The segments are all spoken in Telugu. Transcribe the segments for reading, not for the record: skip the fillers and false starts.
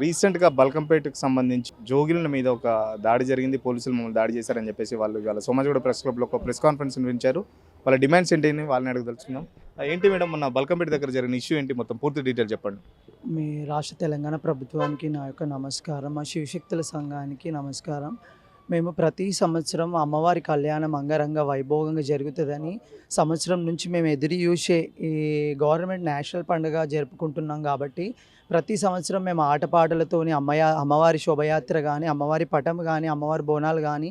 రీసెంట్‌గా బల్కంపేటకు సంబంధించి జోగినుల మీద ఒక దాడి జరిగింది. పోలీసులు మమ్మల్ని దాడి చేశారని చెప్పేసి వాళ్ళు ఇవాళ సోమాజిగూడ ప్రెస్ క్లబ్‌లో ఒక ప్రెస్ కాన్ఫరెన్స్ నిర్వహించారు. వాళ్ళ డిమాండ్స్ ఏంటి అని వాళ్ళని అడిగి తెలుసుకుందాం. ఏంటి మేడం మొన్న బల్కంపేట దగ్గర జరిగిన ఇష్యూ ఏంటి? మొత్తం పూర్తి డీటెయిల్ చెప్పండి. మీ రాష్ట్ర తెలంగాణ ప్రభుత్వానికి నా యొక్క నమస్కారం. మా శివశక్తుల సంఘానికి నమస్కారం. మేము ప్రతి సంవత్సరం అమ్మవారి కళ్యాణం అంగరంగ వైభోగంగా జరుగుతుందని సంవత్సరం నుంచి మేము ఎదురు చూసే ఈ గవర్నమెంట్ నేషనల్ పండుగ జరుపుకుంటున్నాం కాబట్టి ప్రతి సంవత్సరం మేము ఆటపాటలతోని అమ్మవారి శోభయాత్ర కానీ, అమ్మవారి పటం కానీ, అమ్మవారి బోనాలు కానీ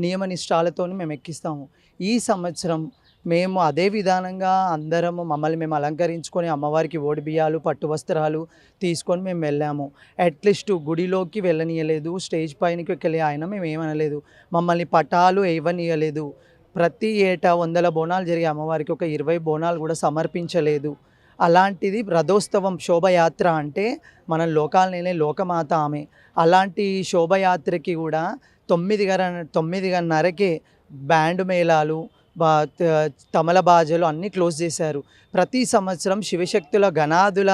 నియమ నిష్ఠాలతోని మేము ఎక్కిస్తాము. ఈ సంవత్సరం మేము అదే విధానంగా అందరము మమ్మల్ని మేము అలంకరించుకొని అమ్మవారికి ఓడిబియ్యాలు, పట్టు వస్త్రాలు తీసుకొని మేము వెళ్ళాము. అట్లీస్ట్ గుడిలోకి వెళ్ళనీయలేదు, స్టేజ్ పైనకి వెళ్ళి ఆయన మేము ఏమనలేదు, మమ్మల్ని పటాలు ఇవ్వనీయలేదు. ప్రతి ఏటా 100 బోనాలు జరిగే అమ్మవారికి ఒక 20 బోనాలు కూడా సమర్పించలేదు. అలాంటిది రథోత్సవం శోభయాత్ర అంటే మన లోకాలనే లోకమాత ఆమె. అలాంటి శోభయాత్రకి కూడా 9:30కే బ్యాండ్ మేళాలు, తమల బాజలు అన్నీ క్లోజ్ చేశారు. ప్రతి సంవత్సరం శివశక్తుల గణాదుల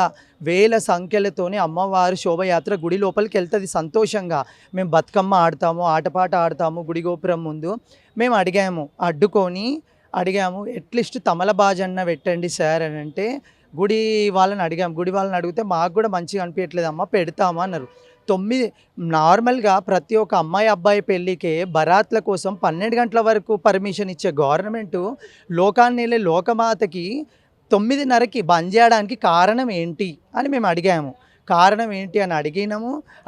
వేల సంఖ్యలతోనే అమ్మవారు శోభయాత్ర గుడి లోపలికి వెళ్తుంది సంతోషంగా. మేము బతుకమ్మ ఆడతాము, ఆటపాట ఆడతాము గుడి గోపురం ముందు. మేము అడిగాము అట్లీస్ట్ తమల బాజన్న పెట్టండి సార్ అని అంటే గుడి వాళ్ళని అడిగితే మాకు కూడా మంచిగా అనిపించట్లేదు అమ్మ, పెడతామా అన్నారు. నార్మల్గా ప్రతి ఒక్క అమ్మాయి అబ్బాయి పెళ్ళికే బరాత్ల కోసం 12 గంటల వరకు పర్మిషన్ ఇచ్చే గవర్నమెంటు లోకాన్ని లోకమాతకి 9:30కి బంద్ చేయడానికి కారణం ఏంటి అని మేము అడిగాము. కారణం ఏంటి అని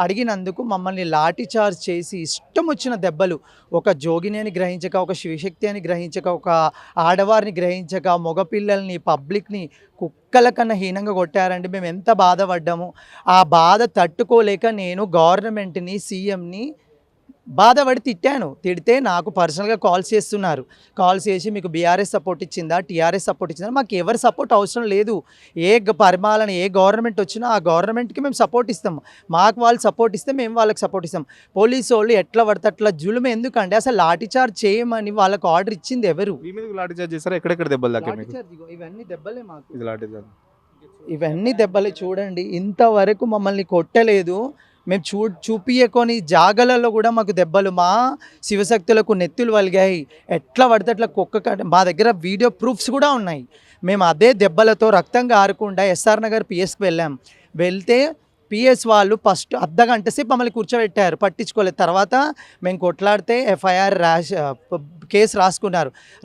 అడిగినందుకు మమ్మల్ని లాఠీ చార్జ్ చేసి ఇష్టం వచ్చిన దెబ్బలు, ఒక జోగిని అని గ్రహించక, ఒక శివశక్తి అని గ్రహించక, ఒక ఆడవారిని గ్రహించక, మగపిల్లల్ని పబ్లిక్ని కుక్కల కన్నా హీనంగా కొట్టారండి. మేము ఎంత బాధపడ్డాము. ఆ బాధ తట్టుకోలేక నేను గవర్నమెంట్ని, సీఎంని బాధపడి తిడితే నాకు పర్సనల్గా కాల్స్ చేసి మీకు బీఆర్ఎస్ సపోర్ట్ ఇచ్చిందా, టీఆర్ఎస్ సపోర్ట్ ఇచ్చిందా? మాకు ఎవరి సపోర్ట్ అవసరం లేదు. ఏ పరిమాణన ఏ గవర్నమెంట్ వచ్చినా ఆ గవర్నమెంట్కి మేము సపోర్ట్ ఇస్తాము. మాకు వాళ్ళు సపోర్ట్ ఇస్తే మేము వాళ్ళకి సపోర్ట్ ఇస్తాం. పోలీసు వాళ్ళు ఎట్లా పడితే అట్లా జులుము ఎందుకండి? అసలు లాఠీచార్జ్ చేయమని వాళ్ళకి ఆర్డర్ ఇచ్చింది ఎవరు? ఇవన్నీ దెబ్బలే మాకు, ఇవన్నీ దెబ్బలే. చూడండి, ఇంతవరకు మమ్మల్ని కొట్టలేదు. మేము చూపియకొని జాగలలో కూడా మాకు దెబ్బలు, మా శివశక్తులకు నెత్తులు వలిగాయి. ఎట్లా పడితే అట్లా మా దగ్గర వీడియో ప్రూఫ్స్ కూడా ఉన్నాయి. మేము అదే దెబ్బలతో రక్తం కారకుండా ఎస్ఆర్ నగర్ పిఎస్కి వెళ్తే పిఎస్ వాళ్ళు ఫస్ట్ అర్ధగంట సేపు మమ్మల్ని కూర్చోబెట్టారు, పట్టించుకోలేదు. తర్వాత మేము కొట్లాడితే ఎఫ్ఐఆర్ కేసు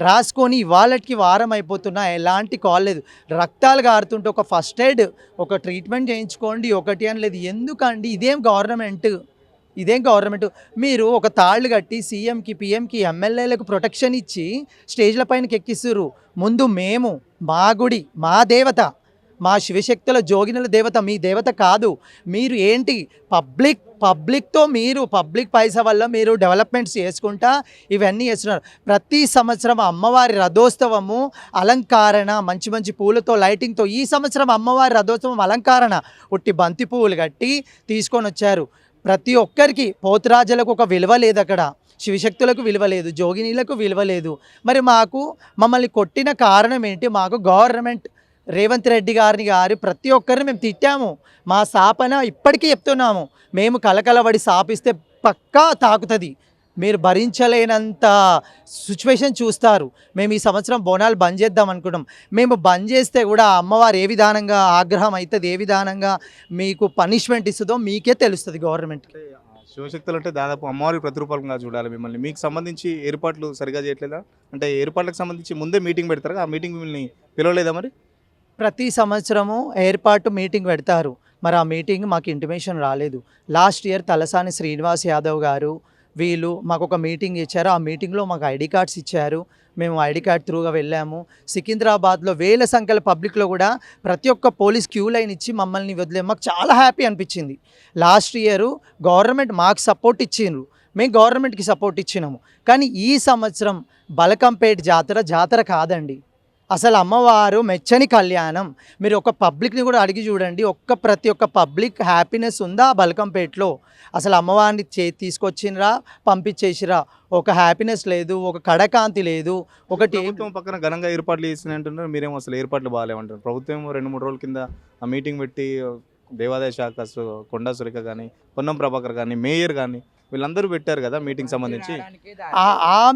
రాసుకొని ఇవాళకి వారం అయిపోతున్నా ఎలాంటి కాల్ లేదు. రక్తాలు కారుతుంటే ఒక ఫస్ట్ ఎయిడ్, ఒక ట్రీట్మెంట్ చేయించుకోండి ఒకటి అని లేదు. ఎందుకండి? ఇదేం గవర్నమెంట్? మీరు ఒక తాళ్ళు కట్టి సీఎంకి, పిఎంకి, ఎమ్మెల్యేలకు ప్రొటెక్షన్ ఇచ్చి స్టేజ్ల పైనకి ఎక్కిస్తుర్రు. ముందు మేము, మా గుడి, మా దేవత, మా శివశక్తుల జోగినుల దేవత మీ దేవత కాదు. మీరు ఏంటి పబ్లిక్తో మీరు పబ్లిక్ పైసా వల్ల మీరు డెవలప్మెంట్స్ చేసుకుంటా ఇవన్నీ చేస్తున్నారు. ప్రతి సంవత్సరం అమ్మవారి రథోత్సవము అలంకరణ మంచి మంచి పూలతో లైటింగ్తో, ఈ సంవత్సరం అమ్మవారి రథోత్సవం అలంకరణ ఉట్టి బంతి పువ్వులు కట్టి తీసుకొని వచ్చారు. ప్రతి ఒక్కరికి పోతురాజులకు ఒక విలువ లేదు, అక్కడ శివశక్తులకు విలువ లేదు, జోగినీలకు విలువ లేదు. మరి మమ్మల్ని కొట్టిన కారణం ఏంటి? మాకు గవర్నమెంట్ రేవంత్ రెడ్డి గారి ప్రతి ఒక్కరిని మేము తిట్టాము. మా శాపన ఇప్పటికీ చెప్తున్నాము, మేము కలకలబడి శాపిస్తే పక్కా తాకుతుంది. మీరు భరించలేనంత సిచ్యువేషన్ చూస్తారు. మేము ఈ సంవత్సరం బోనాలు బంద్ చేద్దాం అనుకున్నాం. మేము బంద్ చేస్తే కూడా అమ్మవారు ఏ విధానంగా ఆగ్రహం అవుతుంది, ఏ విధానంగా మీకు పనిష్మెంట్ ఇస్తుందో మీకే తెలుస్తుంది గవర్నమెంట్కి. శివశక్తులు అంటే దాదాపు అమ్మవారి ప్రతిరూపాలుగా చూడాలి మిమ్మల్ని. మీకు సంబంధించి ఏర్పాట్లు సరిగా చేయట్లేదా? అంటే ఏర్పాట్లకు సంబంధించి ముందే మీటింగ్ పెడతారు, ఆ మీటింగ్ మిమ్మల్ని పిలవలేదా? మరి ప్రతి సంవత్సరము ఏర్పాటు మీటింగ్ పెడతారు, మరి ఆ మీటింగ్ మాకు ఇంటిమేషన్ రాలేదు. లాస్ట్ ఇయర్ తలసాని శ్రీనివాస్ యాదవ్ గారు వీళ్ళు మాకు ఒక మీటింగ్ ఇచ్చారు. ఆ మీటింగ్లో మాకు ఐడి కార్డ్స్ ఇచ్చారు. మేము ఐడి కార్డ్ త్రూగా వెళ్ళాము. సికింద్రాబాద్లో వేల సంఖ్యల పబ్లిక్లో కూడా ప్రతి ఒక్క పోలీస్ క్యూ లైన్ ఇచ్చి మమ్మల్ని వదిలేము. మాకు చాలా హ్యాపీ అనిపించింది. లాస్ట్ ఇయర్ గవర్నమెంట్ మాకు సపోర్ట్ ఇచ్చిండ్రు, మేము గవర్నమెంట్కి సపోర్ట్ ఇచ్చినాము. కానీ ఈ సంవత్సరం బల్కంపేట జాతర కాదండి. అసలు అమ్మవారు మెచ్చని కళ్యాణం. మీరు ఒక పబ్లిక్ని కూడా అడిగి చూడండి, ప్రతి ఒక్క పబ్లిక్ హ్యాపీనెస్ ఉందా బల్కంపేటలో? అసలు అమ్మవారిని తీసుకొచ్చినరా, పంపించేసిరా, ఒక హ్యాపీనెస్ లేదు, ఒక కడకాంతి లేదు. ఒకటి పక్కన ఘనంగా ఏర్పాట్లు చేసిన అంటున్నారు, మీరేమో అసలు ఏర్పాట్లు బాగాలేమంటారు. ప్రభుత్వం 2-3 రోజుల కింద ఆ మీటింగ్ పెట్టి దేవాదాయ శాఖ కొండా సురేఖ కానీ, పొన్నం ప్రభాకర్ కానీ, మేయర్ కానీ వీళ్ళందరూ పెట్టారు కదా మీటింగ్ సంబంధించి.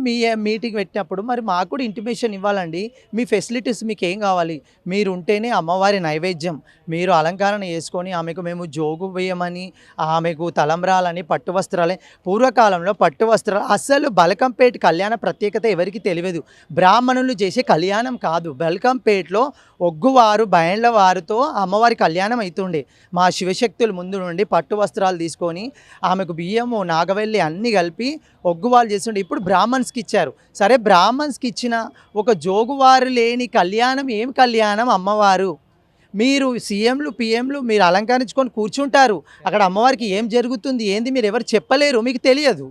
మీ మీటింగ్ పెట్టినప్పుడు మరి మాకు కూడా ఇంటిమేషన్ ఇవ్వాలండి. మీ ఫెసిలిటీస్ మీకు ఏం కావాలి? మీరు ఉంటేనే అమ్మవారి నైవేద్యం. మీరు అలంకరణ చేసుకొని ఆమెకు మేము జోగు వేయమని, ఆమెకు తలంబ్రాలని, పట్టు వస్త్రాలని. పూర్వకాలంలో పట్టు వస్త్రాలు అస్సలు బలకంపేట కళ్యాణ ప్రత్యేకత ఎవరికి తెలియదు. బ్రాహ్మణులు చేసే కళ్యాణం కాదు. బల్కంపేటలో ఒగ్గువారు బయళ్ళ వారితో అమ్మవారి కళ్యాణం అవుతుండే. మా శివశక్తులు ముందు నుండి పట్టు వస్త్రాలు తీసుకొని ఆమెకు బియ్యము, నాగవెల్లి అన్నీ కలిపి ఒగ్గువాళ్ళు చేస్తుండే. ఇప్పుడు బ్రాహ్మణ్స్కి ఇచ్చారు. సరే, బ్రాహ్మణ్స్కి ఇచ్చిన ఒక జోగువారు లేని కళ్యాణం ఏం కళ్యాణం? అమ్మవారు మీరు సీఎంలు పిఎంలు మీరు అలంకరించుకొని కూర్చుంటారు. అక్కడ అమ్మవారికి ఏం జరుగుతుంది ఏంది మీరు ఎవరు చెప్పలేరు, మీకు తెలియదు.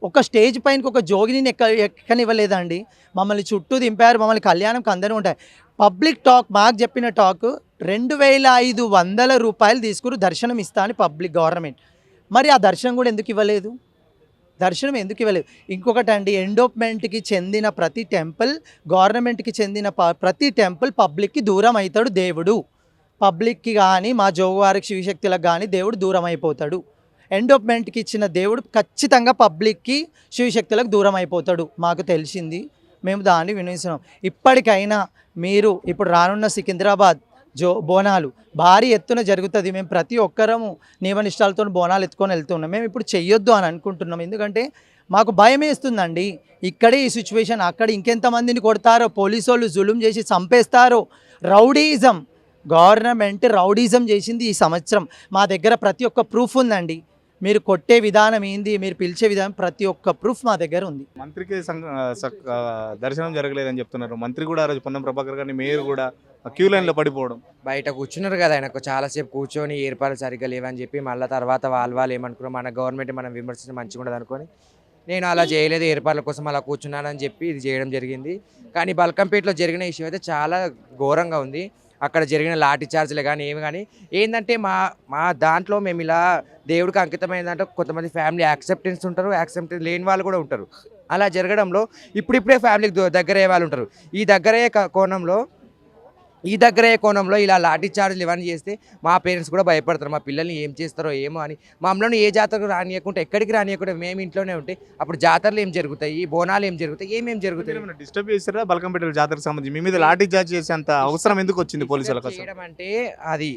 ఒక స్టేజ్ పైనకి ఒక జోగిని ఎక్కనివ్వలేదండి. మమ్మల్ని చుట్టూ దింపారు. మమ్మల్ని కళ్యాణంకి అందరూ ఉంటాయి. పబ్లిక్ టాక్ మాకు చెప్పిన టాక్ 2500 రూపాయలు తీసుకుని దర్శనం ఇస్తా అని పబ్లిక్ గవర్నమెంట్. మరి ఆ దర్శనం కూడా ఎందుకు ఇవ్వలేదు? దర్శనం ఎందుకు ఇవ్వలేదు? ఇంకొకటి అండి, ఎండోప్మెంట్కి చెందిన ప్రతి టెంపుల్, గవర్నమెంట్కి చెందిన ప్రతి టెంపుల్ పబ్లిక్కి దూరం అవుతాడు దేవుడు. పబ్లిక్కి కానీ మా జోగువారికి శివశక్తులకు కానీ దేవుడు దూరం అయిపోతాడు. ఎండోప్మెంట్కి ఇచ్చిన దేవుడు ఖచ్చితంగా పబ్లిక్కి శివశక్తులకు దూరం అయిపోతాడు. మాకు తెలిసింది, మేము దాన్ని వినిస్తున్నాం. ఇప్పటికైనా మీరు ఇప్పుడు రానున్న సికింద్రాబాద్ బోనాలు భారీ ఎత్తున జరుగుతుంది. మేము ప్రతి ఒక్కరము నియమనిష్టాలతో బోనాలు ఎత్తుకొని వెళ్తున్నాం. మేము ఇప్పుడు చెయ్యొద్దు అని అనుకుంటున్నాం. ఎందుకంటే మాకు భయం వేస్తుందండి. ఇక్కడే ఈ సిచ్యువేషన్, అక్కడ ఇంకెంతమందిని కొడతారో, పోలీసు వాళ్ళు జులుం చేసి చంపేస్తారో. రౌడీజం, గవర్నమెంట్ రౌడీజం చేసింది ఈ సంవత్సరం. మా దగ్గర ప్రతి ఒక్క ప్రూఫ్ ఉందండి. మీరు కొట్టే విధానం ఏంది, మీరు పిలిచే విధానం, ప్రతి ఒక్క ప్రూఫ్ మా దగ్గర ఉంది. మంత్రికి దర్శనం జరగలేదని చెప్తున్నారు. మంత్రి కూడా ఆ రోజు పొన్నం ప్రభాకర్ గారిని, మేయర్ కూడా క్యూ లైన్లో పడిపోవడం. బయట కూర్చున్నారు కదా, ఆయనకు చాలాసేపు కూర్చొని ఏర్పాట్లు సరిగ్గా లేవని చెప్పి మళ్ళీ తర్వాత వాళ్ళు ఏమనుకున్నారు, మన గవర్నమెంట్ మనం విమర్శించడం మంచిగా ఉండదు అనుకొని నేను అలా చేయలేదు, ఏర్పాట్ల కోసం అలా కూర్చున్నానని చెప్పి ఇది చేయడం జరిగింది. కానీ బల్కంపేటలో జరిగిన ఇష్యూ అయితే చాలా ఘోరంగా ఉంది. అక్కడ జరిగిన లాఠీ చార్జ్లు కానీ ఏమి కానీ ఏంటంటే మా దాంట్లో మేము ఇలా దేవుడికి అంకితమైందంటే కొంతమంది ఫ్యామిలీ యాక్సెప్టెన్స్ ఉంటారు, యాక్సెప్టెన్స్ లేని వాళ్ళు కూడా ఉంటారు. అలా జరగడంలో ఇప్పుడిప్పుడే ఫ్యామిలీకి దగ్గరయ్యే వాళ్ళు ఉంటారు. ఈ దగ్గరయ్యే కోణంలో ఇలా లాఠీ చార్జ్లు ఇవన్నీ చేస్తే మా పేరెంట్స్ కూడా భయపడతారు. మా పిల్లల్ని ఏం చేస్తారో ఏమో అని. మమ్మల్ని ఏ జాతరకు రానియకుండా, ఎక్కడికి రానియకుండా మేము ఇంట్లోనే ఉంటే అప్పుడు జాతరలు ఏం జరుగుతాయి, బోనాలు ఏం జరుగుతాయి, ఏమేమి జరుగుతాయి? డిస్టర్బ్ చేస్తారా బల్కంపేట జాతరకు సంబంధించి? మీ మీద లాఠీ చార్జ్ చేసేంత అవసరం ఎందుకు వచ్చింది పోలీసులకు? చేయడం అంటే అది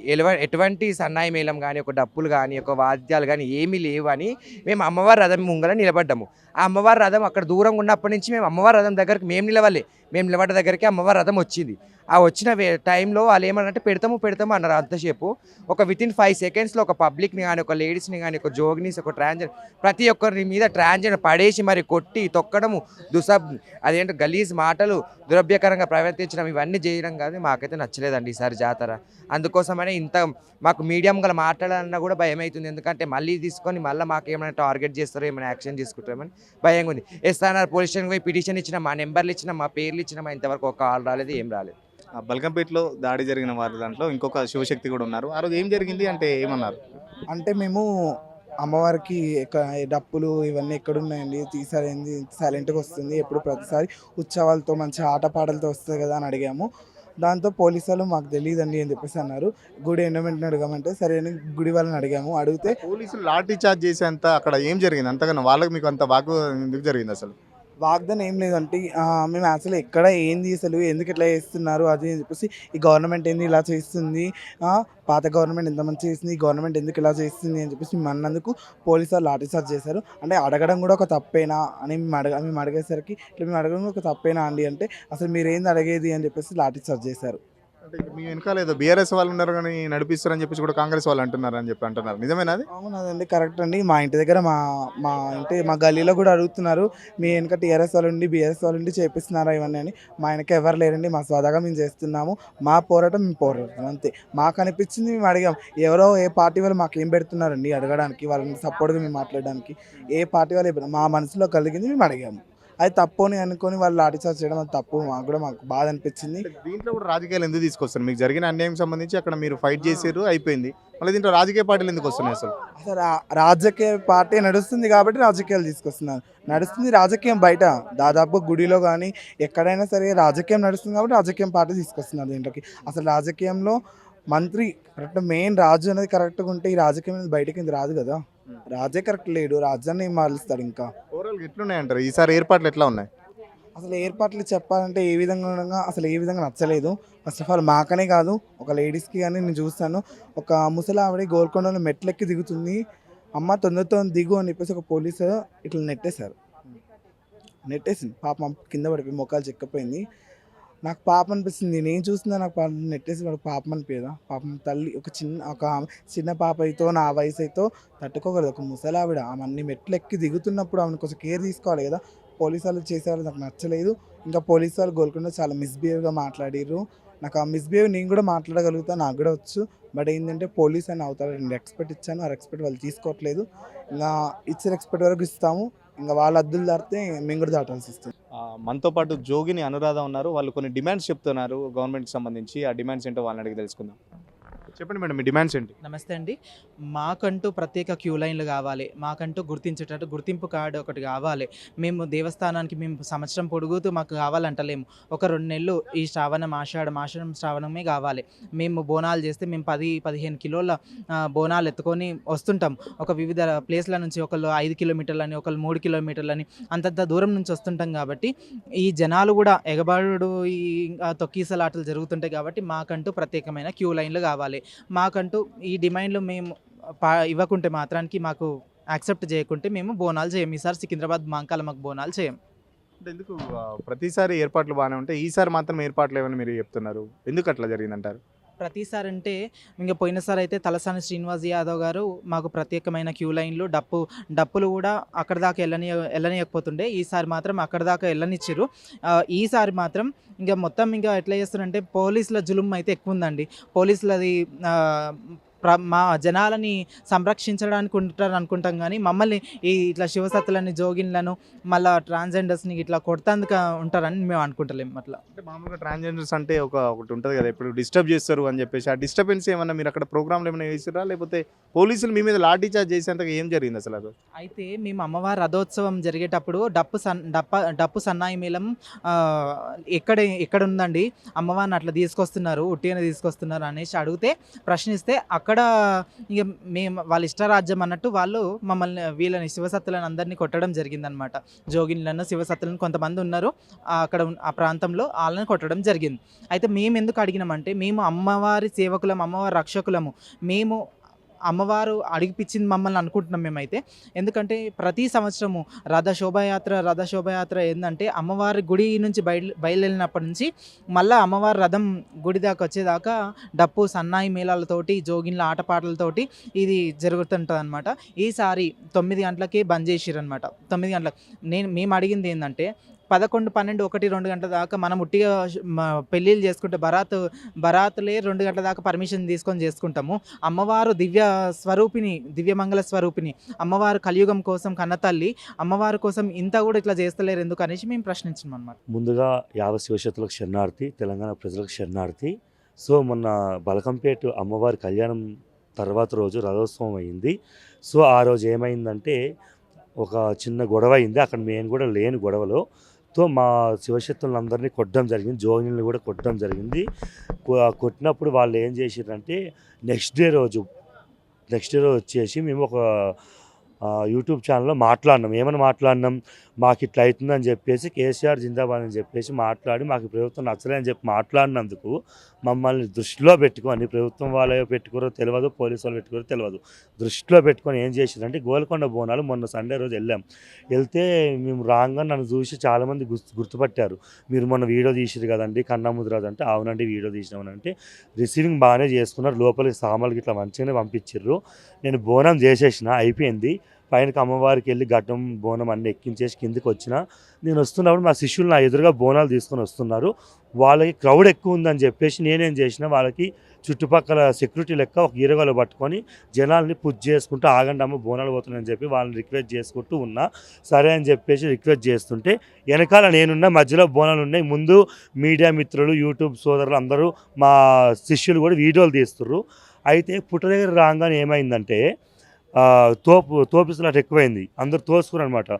ఎటువంటి సన్నాయి మేళం కానీ, ఒక డప్పులు కానీ, ఒక వాద్యాలు కానీ ఏమీ లేవు అని మేము అమ్మవారి రథం ముంగల నిలబడ్డాము. ఆ అమ్మవారి రథం అక్కడ దూరంగా ఉన్నప్పటి నుంచి మేము అమ్మవారి రథం దగ్గరికి మేము నిలబడ్డ దగ్గరికి అమ్మవారి రథం వచ్చింది. ఆ వచ్చిన టైంలో వాళ్ళు ఏమన్నారంటే పెడతాము అన్నారు. అంతసేపు ఒక వితిన్ 5 సెకండ్స్లో ఒక పబ్లిక్ని కానీ, ఒక లేడీస్ని కానీ, ఒక జోగినీస్, ఒక ట్రాన్స్జెండర్, ప్రతి ఒక్కరి మీద ట్రాన్స్జెండర్ పడేసి మరి కొట్టి తొక్కడము, అదేంటో గలీజ్ మాటలు, దురభ్యకరంగా ప్రవర్తించడం, ఇవన్నీ చేయడం కాదు. మాకైతే నచ్చలేదండి ఈసారి జాతర. అందుకోసమనే మాకు మీడియం గల మాట్లాడాలన్నా కూడా భయం అవుతుంది. ఎందుకంటే మళ్ళీ తీసుకొని మళ్ళీ మాకు ఏమైనా టార్గెట్ చేస్తారో, ఏమైనా యాక్షన్ తీసుకుంటారేమని భయంగా ఉంది. ఎస్ఆర్ఆర్ పోలీస్ స్టేషన్కి పోయి పిటిషన్ ఇచ్చిన, మా నెంబర్లు ఇచ్చిన, మా పేర్లు ఇచ్చిన, ఇంతవరకు ఒక కాల్ రాలేదు, ఏం రాలేదు. బల్కంపేటలో దాడి జరిగిన వారి దాంట్లో ఇంకొక శివశక్తి కూడా ఉన్నారు. ఆ రోజు ఏం జరిగింది అంటే ఏమన్నారు? అంటే మేము అమ్మవారికి డప్పులు ఇవన్నీ ఎక్కడున్నాయండి, తీసారైంది సైలెంట్గా వస్తుంది, ఎప్పుడు ప్రతిసారి ఉత్సవాలతో మంచి ఆటపాటలతో వస్తుంది కదా అని అడిగాము. దాంతో పోలీసు వాళ్ళు మాకు తెలియదండి అని చెప్పేసి అన్నారు. గుడి ఎండోమెంట్ని అడగమంటే సరే అని గుడి వాళ్ళని అడిగాము. అడిగితే పోలీసులు లాఠీ చార్జ్ చేసేంత అక్కడ ఏం జరిగింది? అంతగానో వాళ్ళకి మీకు అంత ఎందుకు జరిగింది అసలు? వాగ్దానం ఏం లేదంటే మేము అసలు ఎక్కడ ఏంది అసలు ఎందుకు ఇట్లా చేస్తున్నారు అది అని చెప్పేసి, ఈ గవర్నమెంట్ ఏంది ఇలా చేస్తుంది, పాత గవర్నమెంట్ ఎంత మంచి చేసింది, ఈ గవర్నమెంట్ ఎందుకు ఇలా చేస్తుంది అని చెప్పేసి మేము అన్నందుకు పోలీసు వాళ్ళు లాఠీ చార్జ్ చేశారు. అంటే అడగడం కూడా ఒక తప్పేనా అని మేము అడిగేసరికి ఇట్లా మేము అడగడం ఒక తప్పేనా అండి అంటే, అసలు మీరు ఏంది అడిగేది అని చెప్పేసి లాఠీ చార్జ్ చేశారు. అంటే మీ వెనకాల ఏదో బీఆర్ఎస్ వాళ్ళు ఉన్నారు కానీ నడిపిస్తారని చెప్పేసి కూడా కాంగ్రెస్ వాళ్ళు అంటున్నారు. నిజమేనా అది? అవును, అదండి కరెక్ట్ అండి. మా ఇంటి దగ్గర మా గల్లీలో కూడా అడుగుతున్నారు, మీ వెనక టీఆర్ఎస్ వాళ్ళు ఉండి బీఆర్ఎస్ వాళ్ళు ఉండి చేపిస్తున్నారా ఇవన్నీ అని. మా వెనక ఎవరు లేరండి, మా స్వతహాగా మేము చేస్తున్నాము. మా పోరాటం మేము పోరాటం అంతే. మాకు అనిపించింది మేము అడిగాం. ఎవరో ఏ పార్టీ వాళ్ళు మాకు ఏం పెడుతున్నారండి అడగడానికి, వాళ్ళని సపోర్ట్గా మేము మాట్లాడడానికి. ఏ పార్టీ వాళ్ళు మా మనసులో కలిగింది మేము అడిగాము. అది తప్పు అని అనుకొని వాళ్ళు లాఠీ చార్జ్ చేయడం అది తప్పు. మాకు బాధ అనిపించింది. దీంట్లో కూడా రాజకీయాలు ఎందుకు తీసుకొస్తారు? మీకు జరిగిన అన్యాయం సంబంధించి అక్కడ మీరు ఫైట్ చేసారు, అయిపోయింది. మళ్ళీ దీంట్లో రాజకీయ పార్టీలు ఎందుకు వస్తున్నాయి అసలు? రాజకీయ పార్టీ నడుస్తుంది కాబట్టి రాజకీయాలు తీసుకొస్తున్నారు. నడుస్తుంది రాజకీయం బయట, దాదాపు గుడిలో కానీ ఎక్కడైనా సరే రాజకీయం నడుస్తుంది కాబట్టి రాజకీయం పార్టీ తీసుకొస్తున్నారు దీంట్లోకి. అసలు రాజకీయంలో మంత్రి కరెక్ట్, మెయిన్ రాజు అనేది కరెక్ట్గా ఉంటే ఈ రాజకీయం అనేది బయటకి ఇది రాదు కదా. రాజే కరెక్ట్ లేడు, రాజాన్ని ఏం మారుస్తాడు ఇంకా. ఓవరాల్గా ఎట్లున్నాయంటారు ఈసారి ఏర్పాట్లు ఎట్లా ఉన్నాయి? అసలు ఏర్పాట్లు చెప్పాలంటే ఏ విధంగా ఉండగా అసలు ఏ విధంగా నచ్చలేదు. ఫస్ట్ ఆఫ్ ఆల్ మాకనే కాదు, ఒక లేడీస్కి కానీ నేను చూస్తాను, ఒక ముసలి ఆవిడ గోల్కొండలో మెట్లెక్కి దిగుతుంది, అమ్మ తొందరతో దిగు అని చెప్పేసి ఒక పోలీసు ఇట్లా నెట్టేసింది పాపం, కింద పడిపోయి మొక్కలు చెక్కపోయింది. నాకు పాపం అనిపిస్తుంది, నేను చూస్తున్నా నాకు నెట్టేసి వాడు పాపం అనిపించదా? పాపం తల్లి ఒక చిన్న పాప అయితే నా వయసు అయితే తట్టుకోగలదు. ఒక ముసలి ఆవిడ ఆమె అన్ని మెట్లు ఎక్కి దిగుతున్నప్పుడు ఆమెను కొంచెం కేర్ తీసుకోవాలి కదా. పోలీసు వాళ్ళు చేసేవాళ్ళు నాకు నచ్చలేదు. ఇంకా పోలీసు వాళ్ళు గోల్కొండ చాలా మిస్బిహేవ్గా మాట్లాడారు. నాకు ఆ మిస్బిహేవ్ నేను కూడా మాట్లాడగలుగుతా, నాకు కూడా వచ్చు. బట్ ఏంటంటే పోలీస్ అని అవుతారు, నేను రెస్పెక్ట్ ఇచ్చాను, ఆ రెస్పెక్ట్ వాళ్ళు తీసుకోవట్లేదు. ఇంకా ఇచ్చే రెస్పెక్ట్ వరకు ఇస్తాము, ఇంకా వాళ్ళ అద్దులు దాటితే మేము కూడా దాటాల్సి వస్తుంది. మనతో పాటు జోగిని అనురాధ ఉన్నారు. వాళ్ళు కొన్ని డిమాండ్స్ చెప్తున్నారు గవర్నమెంట్కి సంబంధించి. ఆ డిమాండ్స్ ఏంటో వాళ్ళని అడిగి తెలుసుకుందాం. చెప్పండి మేడం, మీ డిమాండ్స్ ఏంటి? నమస్తే అండి. మాకంటూ ప్రత్యేక క్యూ లైన్లు కావాలి, మాకంటూ గుర్తించేటట్టు గుర్తింపు కార్డు ఒకటి కావాలి. మేము దేవస్థానానికి మేము సంవత్సరం పొడుగుతూ మాకు కావాలంటలేము. ఒక 2 నెలలు ఈ ఆషాఢం శ్రావణమే కావాలి. మేము బోనాలు చేస్తే మేము 10-15 కిలోల బోనాలు ఎత్తుకొని వస్తుంటాం. ఒక వివిధ ప్లేస్ల నుంచి, ఒకళ్ళు 5 కిలోమీటర్లని, ఒకళ్ళు 3 కిలోమీటర్లని, అంతంత దూరం నుంచి వస్తుంటాం. కాబట్టి ఈ జనాలు కూడా ఎగబాడు, ఈ తొక్కీసలాటలు జరుగుతుంటాయి. కాబట్టి మాకంటూ ప్రత్యేకమైన క్యూ లైన్లు కావాలి. మాకంటూ ఈ డిమాండ్లు మేము ఇవ్వకుంటే మాత్రానికి, మాకు యాక్సెప్ట్ చేయకుంటే మేము బోనాలు చేయం. ఈసారి సికింద్రాబాద్ మాంకాల మాకు బోనాలు చేయం. అంటే ఎందుకు ప్రతిసారి ఏర్పాట్లు బాగానే ఉంటాయి, ఈసారి మాత్రం ఏర్పాట్లు ఏమని మీరు చెప్తున్నారు? ఎందుకు అట్లా జరిగిందంటారు? ప్రతిసారి అంటే ఇంకా పోయినసారి అయితే తలసాని శ్రీనివాస్ యాదవ్ గారు మాకు ప్రత్యేకమైన క్యూ లైన్లు, డప్పులు కూడా అక్కడ దాకా వెళ్ళనియకపోతుండే. ఈసారి మాత్రం అక్కడ దాకా వెళ్ళనిచ్చారు. ఈసారి మాత్రం ఇంకా మొత్తం ఇంకా ఎట్లా చేస్తారంటే పోలీసుల జులుం అయితే ఎక్కువ ఉందండి. పోలీసులది మా జనాలని సంరక్షించడానికి ఉంటారు అనుకుంటాం, కానీ మమ్మల్ని ఇట్లా శివసత్తులని, జోగిన్లను, మళ్ళీ ట్రాన్స్జెండర్స్ని ఇట్లా కొడతాందుకు ఉంటారని మేము అనుకుంటలేము. అట్లా అంటే మామూలుగా ట్రాన్స్జెండర్స్ అంటే ఒకటి ఉంటుంది కదా, ఇప్పుడు డిస్టర్బ్ చేస్తారు అని చెప్పేసి, ఆ డిస్టర్బెన్స్ ఏమన్నా మీరు అక్కడ ప్రోగ్రాంలు ఏమైనా చేసిరా, లేకపోతే పోలీసులు మీ మీద లాఠీ చార్జ్ చేసేంతగా ఏం జరిగింది అసలు? అది అయితే మేము అమ్మవారి రథోత్సవం జరిగేటప్పుడు డప్పు సన్నాయి మేళం ఎక్కడ ఉందండి, అమ్మవారిని అట్లా తీసుకొస్తున్నారు, ఉట్టిగానే తీసుకొస్తున్నారు అనేసి అడిగితే, ప్రశ్నిస్తే అక్కడ ఇక మేము వాళ్ళ ఇష్టరాజ్యం అన్నట్టు వాళ్ళు వీళ్ళని శివసత్తులను అందరినీ కొట్టడం జరిగిందనమాట. జోగిన్లను, శివసత్తులను కొంతమంది ఉన్నారు అక్కడ ఆ ప్రాంతంలో, వాళ్ళని కొట్టడం జరిగింది. అయితే మేము ఎందుకు అడిగినామంటే, మేము అమ్మవారి సేవకులం, అమ్మవారి రక్షకులము, మేము అమ్మవారు అడిగిపించింది మమ్మల్ని అనుకుంటున్నాం మేమైతే. ఎందుకంటే ప్రతి సంవత్సరము రథ శోభయాత్ర ఏంటంటే, అమ్మవారి గుడి నుంచి బయలుదేరినప్పటి నుంచి మళ్ళీ అమ్మవారి రథం గుడి దాకా వచ్చేదాకా డప్పు సన్నాయి మేళాలతోటి, జోగిన్ల ఆటపాటలతోటి ఇది జరుగుతుంటుంది అనమాట. ఈసారి 9 గంటలకే బంద్ చేసిర్రు అనమాట. 9 గంటలకు మేము అడిగింది ఏంటంటే, 11, 12, 1, 2 గంటల దాకా మనం ఉట్టిగా పెళ్ళిళ్ళు చేసుకుంటే బరాతులే 2 గంటల దాకా పర్మిషన్ తీసుకొని చేసుకుంటాము. అమ్మవారు దివ్యమంగళ స్వరూపిణి, అమ్మవారు కలియుగం కోసం కన్నతల్లి, అమ్మవారి కోసం ఇంత కూడా ఇట్లా చేస్తలేరు ఎందుకు అనేసి మేము ప్రశ్నించాం అన్నమాట. ముందుగా యావ శివశక్తులకు శరణార్థి, తెలంగాణ ప్రజలకు శరణార్థి. సో మొన్న బలకంపేట అమ్మవారి కళ్యాణం తర్వాత రోజు రథోత్సవం అయింది. సో ఆ రోజు ఏమైందంటే ఒక చిన్న గొడవ అయింది. అక్కడ నేను కూడా లేని గొడవలో మా శివశక్తులందరినీ కొట్టడం జరిగింది, జోగిని కూడా కొట్టడం జరిగింది. కొట్టినప్పుడు వాళ్ళు ఏం చేసిరంటే, నెక్స్ట్ డే రోజు వచ్చేసి మేము ఒక యూట్యూబ్ ఛానల్లో మాట్లాడినాం. ఏమని మాట్లాడినాం, మాకు ఇట్లా అవుతుందని చెప్పేసి, కేసీఆర్ జిందాబాద్ అని చెప్పేసి మాట్లాడి, మాకు ప్రభుత్వం నచ్చలే అని చెప్పి మాట్లాడినందుకు మమ్మల్ని దృష్టిలో పెట్టుకొని, ప్రభుత్వం వాళ్ళు పెట్టుకోరో తెలియదు, పోలీసు వాళ్ళు పెట్టుకోరో తెలియదు, దృష్టిలో పెట్టుకొని ఏం చేశారంటే, గోల్కొండ బోనాలు మొన్న సండే రోజు వెళ్తే మేము రాగా నన్ను చూసి చాలామంది గుర్తుపట్టారు. మీరు మొన్న వీడియో తీసిరు కదండి కన్నముద్రాజు అంటే, అవునండి వీడియో తీసినామనంటే, రిసీవింగ్ బాగానే చేసుకున్నారు, లోపలికి సామాన్లకి ఇట్లా మంచిగానే పంపించారు. నేను బోనం చేసేసిన, అయిపోయింది. పైనకి అమ్మవారికి వెళ్ళి గడ్డం బోనం అన్నీ ఎక్కించేసి కిందికి వచ్చిన. నేను వస్తున్నప్పుడు మా శిష్యులు నా ఎదురుగా బోనాలు తీసుకొని వస్తున్నారు. వాళ్ళకి క్రౌడ్ ఎక్కువ ఉందని చెప్పేసి నేనేం చేసిన, వాళ్ళకి చుట్టుపక్కల సెక్యూరిటీ లెక్క ఒక ఈరగలు పట్టుకొని జనాల్ని పుష్ చేసుకుంటూ, ఆగండి అమ్మ బోనాలు పోతున్నాయని చెప్పి వాళ్ళని రిక్వెస్ట్ చేసుకుంటూ ఉన్నా. సరే అని చెప్పేసి రిక్వెస్ట్ చేస్తుంటే, వెనకాల నేనున్న, మధ్యలో బోనాలు ఉన్నాయి. ముందు మీడియా మిత్రులు, యూట్యూబ్ సోదరులు అందరూ, మా శిష్యులు కూడా వీడియోలు తీస్తుర్రు. అయితే పుట్ట దగ్గర రాగానే ఏమైందంటే, తోపిస్తున్నట్టు ఎక్కువైంది, అందరు తోసుకున్నారు అనమాట.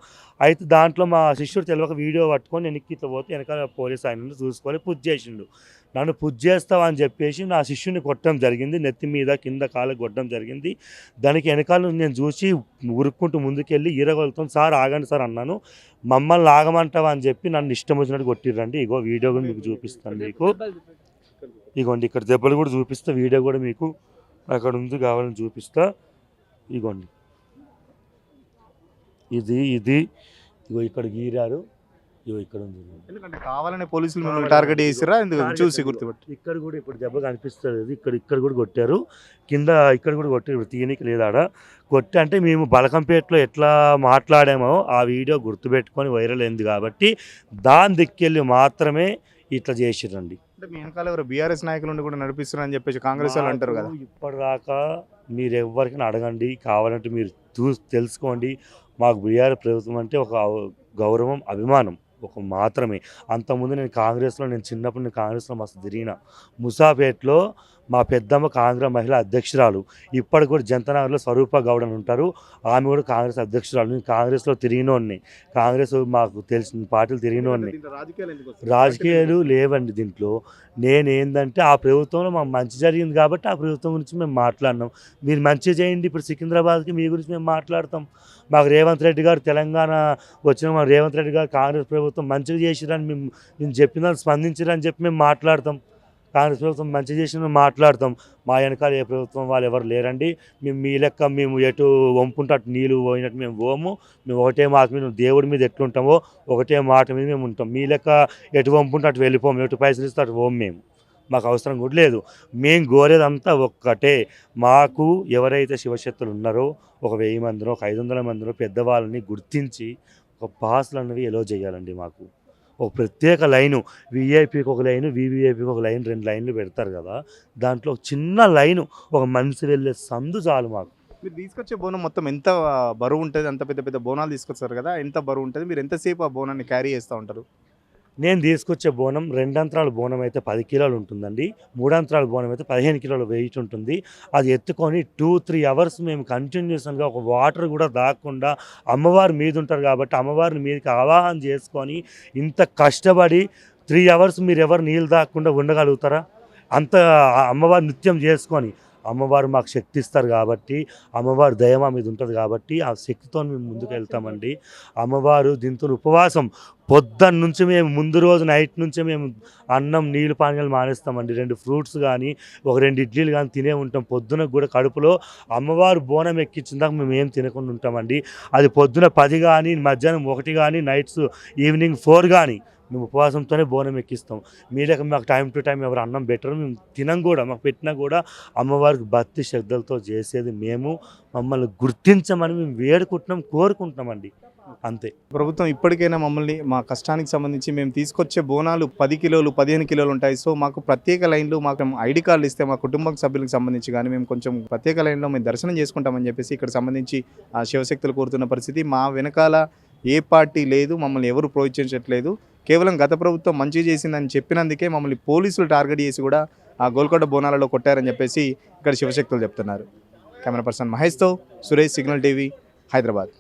అయితే దాంట్లో మా శిష్యుడు తెలియక వీడియో పట్టుకొని వెనక్కి ఇట్లా పోతే వెనకాల పోలీస్ ఆయన చూసుకొని పుష్ చేసిండు. నన్ను పుష్ చేస్తావా అని చెప్పేసి నా శిష్యుని కొట్టడం జరిగింది, నెత్తి మీద కింద కాళ్ళకి కొట్టడం జరిగింది. దానికి వెనకాల నుంచి నేను చూసి ఉరుక్కుంటూ ముందుకెళ్ళి ఈరగలుగుతాం, సార్ ఆగండి సార్ అన్నాను. మమ్మల్ని ఆగమంటావా అని చెప్పి నన్ను ఇష్టం వచ్చినట్టు కొట్టిర్రండి. ఇగో వీడియో కూడా మీకు చూపిస్తాను, మీకు ఇగోండి ఇక్కడ దెబ్బలు కూడా చూపిస్తా, వీడియో కూడా మీకు అక్కడ ఉంది, కావాలని చూపిస్తా. ఇగోండి ఇది ఇగో ఇక్కడ గీరారు, ఇగో ఇక్కడ ఉంది. ఎందుకంటే కావాలనే పోలీసులు మిమ్మల్ని టార్గెట్ చేసిరా ఎందుకు చూసి గుర్తుపట్టి? ఇక్కడ కూడా ఇప్పుడు దెబ్బ కనిపిస్తుంది, ఇక్కడ కూడా కొట్టారు, కింద ఇక్కడ కూడా కొట్టారు, తీయనికి లేదా కొట్టి. అంటే మేము బలకంపేటలో ఎట్లా మాట్లాడామో ఆ వీడియో గుర్తుపెట్టుకొని వైరల్ అయింది కాబట్టి దాని దిక్కెళ్ళి మాత్రమే ఇట్లా చేసిరండి. అంటే మీ వెనకాల ఎవరు బీఆర్ఎస్ నాయకులు ఉండి కూడా నడిపిస్తున్నారని చెప్పేసి కాంగ్రెస్ వాళ్ళు అంటారు కదా. ఇప్పటిదాకా మీరు ఎవరికైనా అడగండి, కావాలంటే మీరు తెలుసుకోండి. మాకు బీఆర్ఎస్ ప్రభుత్వం అంటే ఒక గౌరవం, అభిమానం ఒక మాత్రమే. అంతకుముందు నేను చిన్నప్పుడు నేను కాంగ్రెస్లో మస్తు తిరిగిన. ముసాపేట్లో మా పెద్దమ్మ కాంగ్రెస్ మహిళా అధ్యక్షురాలు, ఇప్పటికి కూడా జనతానగర్లో స్వరూప గౌడ్ అని ఉంటారు, ఆమె కూడా కాంగ్రెస్ అధ్యక్షురాలు. నేను కాంగ్రెస్లో తిరిగినోడిని, కాంగ్రెస్ మాకు తెలిసిన పార్టీలు తిరిగినోడిని. రాజకీయాలు లేవండి దీంట్లో. నేనేందంటే ఆ ప్రభుత్వంలో మాకు మంచి జరిగింది కాబట్టి ఆ ప్రభుత్వం గురించి మేము మాట్లాడినాం. మీరు మంచి చేయండి, ఇప్పుడు సికింద్రాబాద్కి మీ గురించి మేము మాట్లాడతాం. మాకు రేవంత్ రెడ్డి గారు తెలంగాణ వచ్చిన మా రేవంత్ రెడ్డి గారు కాంగ్రెస్ ప్రభుత్వం మంచిగా చేసిరని మేము చెప్పిన స్పందించారని చెప్పి మేము మాట్లాడతాం. కాంగ్రెస్ ప్రభుత్వం మంచి చేసిన మాట్లాడతాం. మా వెనకాల ఏ ప్రభుత్వం వాళ్ళు ఎవరు లేరండి. మేము మీ లెక్క మేము ఎటు వంపుంటే అటు నీళ్ళు పోయినట్టు మేము పోము. మేము ఒకటే మాట మీద దేవుడి మీద ఎట్లుంటామో ఒకటే మాట మీద మేము ఉంటాం. మీ లెక్క ఎటు వంపుంటే అటు వెళ్ళిపోము, ఎటు పైసలు ఇస్తే అటు పోము. మాకు అవసరం కూడా లేదు. మేము కోరేదంతా ఒక్కటే, మాకు ఎవరైతే శివశక్తులు ఉన్నారో ఒక 1000 మందినో ఒక 500 మందినో పెద్దవాళ్ళని గుర్తించి ఒక పాసులు అన్నవి ఎలో చేయాలండి. మాకు ఒక ప్రత్యేక లైను, వీఐపీకి ఒక లైను, వీవీఐపీకి ఒక లైన్, 2 లైన్లు పెడతారు కదా, దాంట్లో ఒక చిన్న లైను, ఒక మనిషి వెళ్ళే సందు చాలు మాకు. మీరు తీసుకొచ్చే బోనం మొత్తం ఎంత బరువు ఉంటుంది? అంత పెద్ద పెద్ద బోనాలు తీసుకొస్తారు కదా, ఎంత బరువు ఉంటుంది? మీరు ఎంతసేపు ఆ బోనాన్ని క్యారీ చేస్తూ ఉంటారు? నేను తీసుకొచ్చే బోనం 2 అంతరాల బోనం అయితే 10 కిలోలు ఉంటుందండి, 3 అంతరాల బోనం అయితే 15 కిలోల వెయిట్ ఉంటుంది. అది ఎత్తుకొని 2-3 అవర్స్ మేము కంటిన్యూస్గా ఒక వాటర్ కూడా దాక్కుండా అమ్మవారి మీద ఉంటారు కాబట్టి అమ్మవారిని మీదకి ఆవాహన చేసుకొని ఇంత కష్టపడి 3 అవర్స్ మీరు ఎవరు నీళ్ళు దాక్కుండా ఉండగలుగుతారా? అంత అమ్మవారి నృత్యం చేసుకొని అమ్మవారు మాకు శక్తి ఇస్తారు కాబట్టి, అమ్మవారి దయ మా మీద ఉంటుంది కాబట్టి ఆ శక్తితో మేము ముందుకు వెళ్తామండి. అమ్మవారు దీంతో ఉపవాసం పొద్దున్న నుంచి మేము ముందు రోజు నైట్ నుంచే మేము అన్నం నీళ్ళు పానీయాలు మానేస్తామండి. 2 ఫ్రూట్స్ కానీ ఒక 2 ఇడ్లీలు కానీ తినే ఉంటాం. పొద్దున కూడా కడుపులో అమ్మవారు బోనం ఎక్కించిందాక మేము ఏం తినకుండా ఉంటామండి. అది పొద్దున 10 కానీ మధ్యాహ్నం 1 కానీ నైట్స్ ఈవినింగ్ 4 కానీ మేము ఉపవాసంతోనే బోనం ఎక్కిస్తాం. మీరేక మాకు టైం టు టైం ఎవరు అన్నం బెటర్ మేము తినం కూడా, మాకు పెట్టినా కూడా అమ్మవారికి భక్తి శ్రద్ధలతో చేసేది మేము. మమ్మల్ని గుర్తించమని మేము వేడుకుంటున్నాం, కోరుకుంటున్నామండి, అంతే. ప్రభుత్వం ఇప్పటికైనా మమ్మల్ని మా కష్టానికి సంబంధించి మేము తీసుకొచ్చే బోనాలు 10 కిలోలు 15 కిలోలు ఉంటాయి. సో మాకు ప్రత్యేక లైన్లు, మాకు ఐడి కార్డులు ఇస్తే మా కుటుంబ సభ్యులకు సంబంధించి కానీ మేము కొంచెం ప్రత్యేక లైన్లో మేము దర్శనం చేసుకుంటామని చెప్పేసి ఇక్కడ సంబంధించి ఆ శివశక్తులు కోరుతున్న పరిస్థితి. మా వెనకాల ఏ పార్టీ లేదు, మమ్మల్ని ఎవరు ప్రోత్సహించట్లేదు. కేవలం గత ప్రభుత్వం మంచి చేసిందని చెప్పినందుకే మమ్మల్ని పోలీసులు టార్గెట్ చేసి కూడా ఆ గోల్కొండ బోనాలలో కొట్టారని చెప్పేసి ఇక్కడ శివశక్తులు చెప్తున్నారు. కెమెరా పర్సన్ మహేష్తో సురేష్, సిగ్నల్ టీవీ, హైదరాబాద్.